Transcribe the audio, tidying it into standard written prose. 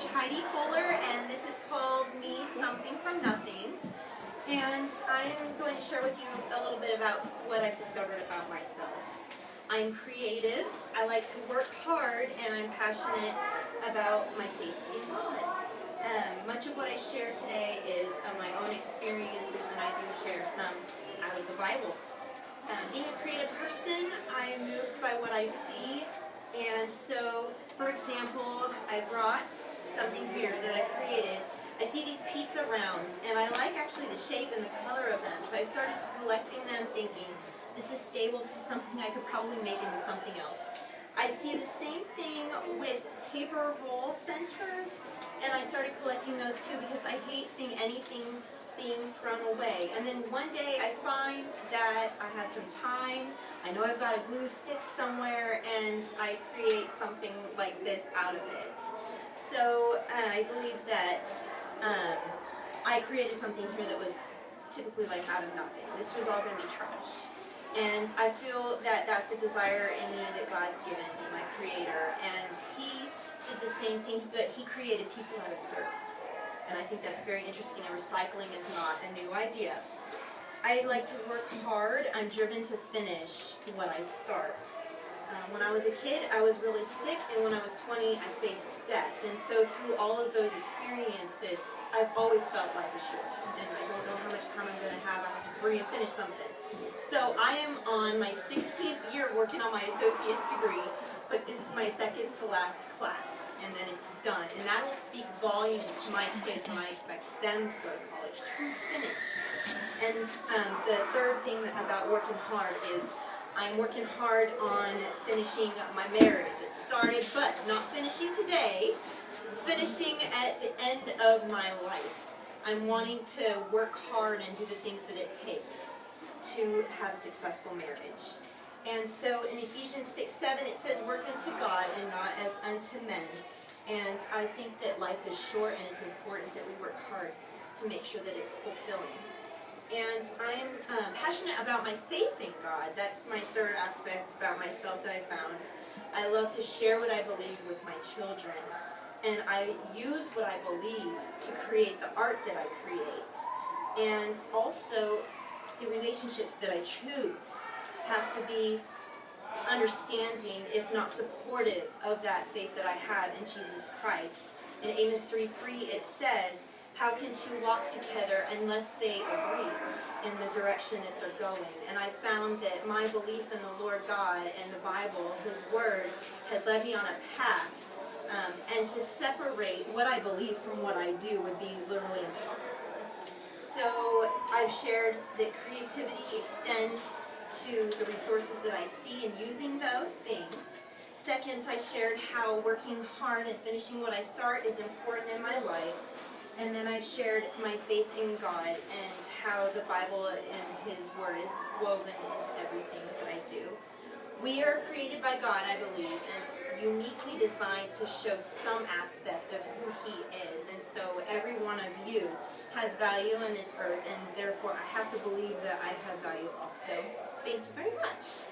Heidi Fuller, and this is called Me Something from Nothing. And I'm going to share with you a little bit about what I've discovered about myself. I'm creative, I like to work hard, and I'm passionate about my faith in God. Much of what I share today is my own experiences, and I do share some out of the Bible. Being a creative person, I am moved by what I see. And so, for example, I brought something here that I created. I see these pizza rounds, and I like actually the shape and the color of them. So I started collecting them thinking, this is stable, this is something I could probably make into something else. I see the same thing with paper roll centers, and I started collecting those too because I hate seeing anything being thrown away. And then one day I find that I have some time, I know I've got a glue stick somewhere, and I create something like this out of it. So I believe that I created something here that was typically like out of nothing. This was all going to be trash. And I feel that that's a desire in me that God's given me, my Creator. And He did the same thing, but He created people out of dirt. And I think that's very interesting, and recycling is not a new idea. I like to work hard. I'm driven to finish what I start. When I was a kid, I was really sick, and when I was 20, I faced death. And so through all of those experiences, I've always felt life is short, and I don't know how much time I'm going to have. I have to hurry and finish something. So I am on my 16th year working on my associate's degree, but this is my second to last class, and then it's done. And that will speak volumes to my kids when I expect them to go to college to finish. And the third thing about working hard is I'm working hard on finishing my marriage. It started, but not finishing today, finishing at the end of my life. I'm wanting to work hard and do the things that it takes to have a successful marriage. And so in Ephesians 6:7 it says, work unto God and not as unto men. And I think that life is short, and it's important that we work hard to make sure that it's fulfilling. And I'm passionate about my faith in God. That's my third aspect about myself that I found. I love to share what I believe with my children. And I use what I believe to create the art that I create. And also, the relationships that I choose have to be understanding, if not supportive, of that faith that I have in Jesus Christ. In Amos 3:3 it says, how can two walk together unless they agree in the direction that they're going? And I found that my belief in the Lord God and the Bible, His Word, has led me on a path. And to separate what I believe from what I do would be literally impossible. So I've shared that creativity extends to the resources that I see and using those things. Second, I shared how working hard and finishing what I start is important in my life. And then I've shared my faith in God and how the Bible and His Word is woven into everything that I do. We are created by God, I believe, and uniquely designed to show some aspect of who He is. And so every one of you has value in this earth, and therefore I have to believe that I have value also. Thank you very much.